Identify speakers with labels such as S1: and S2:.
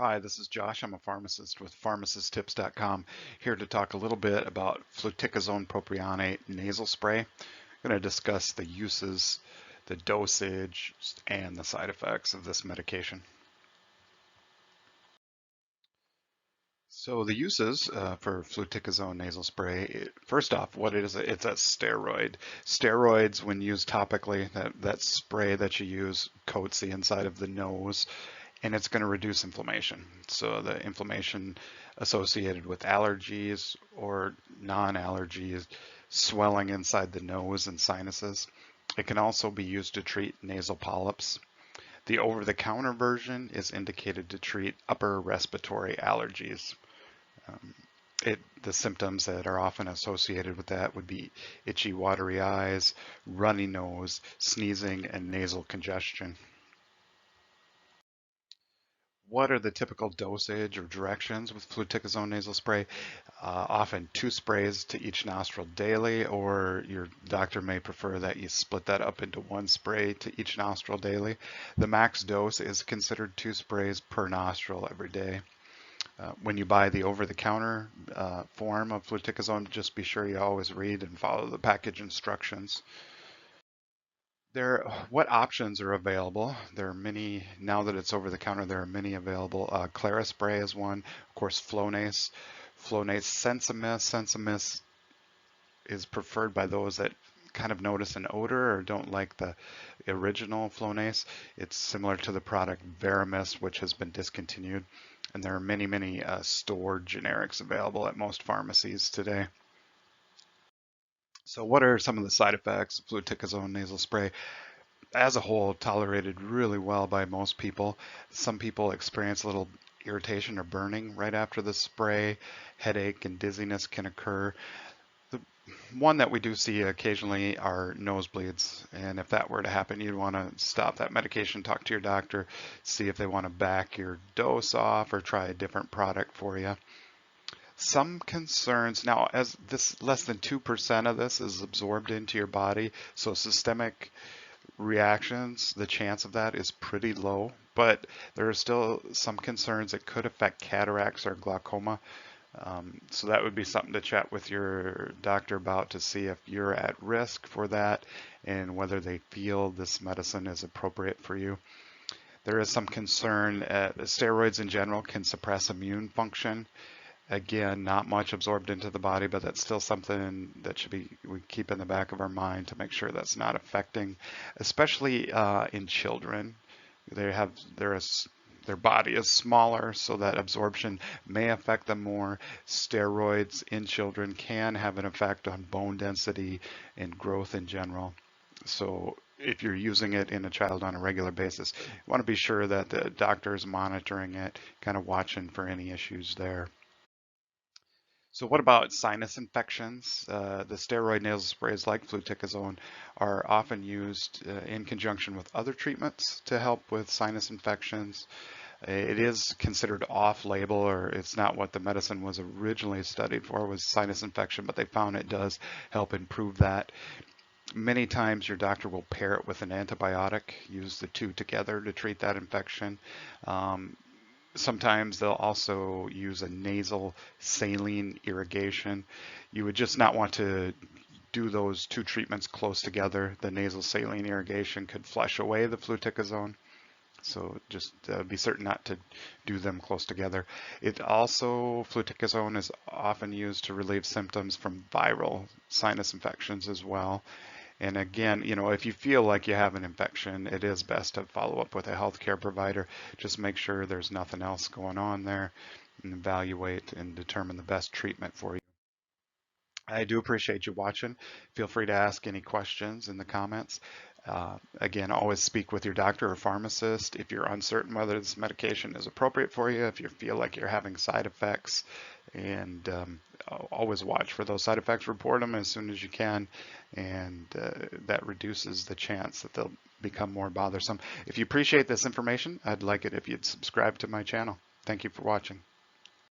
S1: Hi, this is Josh. I'm a pharmacist with pharmacisttips.com, here to talk a little bit about Fluticasone Propionate Nasal Spray. I'm going to discuss the uses, the dosage, and the side effects of this medication. So the uses for Fluticasone nasal spray, first off, what it is, it's a steroid. Steroids, when used topically, that spray that you use coats the inside of the nose, and it's going to reduce inflammation. So the inflammation associated with allergies or non-allergies, swelling inside the nose and sinuses. It can also be used to treat nasal polyps. The over-the-counter version is indicated to treat upper respiratory allergies. Um, the symptoms that are often associated with that would be itchy, watery eyes, runny nose, sneezing, and nasal congestion. What are the typical dosage or directions with fluticasone nasal spray? Often 2 sprays to each nostril daily, or your doctor may prefer that you split that up into 1 spray to each nostril daily. The max dose is considered 2 sprays per nostril every day. When you buy the over-the-counter form of fluticasone, just be sure you always read and follow the package instructions. What options are available? There are many, now that it's over the counter, there are many available. Clara spray is one, of course, Flonase. Flonase Sensimis. Sensimis is preferred by those that kind of notice an odor or don't like the original Flonase. It's similar to the product Veramis, which has been discontinued. And there are many stored generics available at most pharmacies today. So what are some of the side effects of fluticasone nasal spray? As a whole, tolerated really well by most people. Some people experience a little irritation or burning right after the spray. Headache and dizziness can occur. The one that we do see occasionally are nosebleeds, and if that were to happen, you'd want to stop that medication, talk to your doctor, see if they want to back your dose off or try a different product for you. Some concerns, now as this less than 2% of this is absorbed into your body, so systemic reactions, the chance of that is pretty low, but there are still some concerns that could affect cataracts or glaucoma. So that would be something to chat with your doctor about to see if you're at risk for that and whether they feel this medicine is appropriate for you. There is some concern steroids in general can suppress immune function. Again, not much absorbed into the body, but that's still something that we keep in the back of our mind to make sure that's not affecting, especially in children. Their body is smaller, so that absorption may affect them more. Steroids in children can have an effect on bone density and growth in general. So if you're using it in a child on a regular basis, you want to be sure that the doctor is monitoring it, kind of watching for any issues there. So what about sinus infections? The steroid nasal sprays like fluticasone are often used in conjunction with other treatments to help with sinus infections. It is considered off-label, or it's not what the medicine was originally studied for, was sinus infection, but they found it does help improve that. Many times your doctor will pair it with an antibiotic, use the two together to treat that infection. Sometimes they'll also use a nasal saline irrigation. You would just not want to do those two treatments close together. The nasal saline irrigation could flush away the fluticasone. So just be certain not to do them close together. Fluticasone is often used to relieve symptoms from viral sinus infections as well. And again, if you feel like you have an infection, it is best to follow up with a healthcare provider. Just make sure there's nothing else going on there and evaluate and determine the best treatment for you. I do appreciate you watching. Feel free to ask any questions in the comments. Again, always speak with your doctor or pharmacist if you're uncertain whether this medication is appropriate for you, if you feel like you're having side effects, and always watch for those side effects. Report them as soon as you can, and that reduces the chance that they'll become more bothersome. If you appreciate this information, I'd like it if you'd subscribe to my channel. Thank you for watching.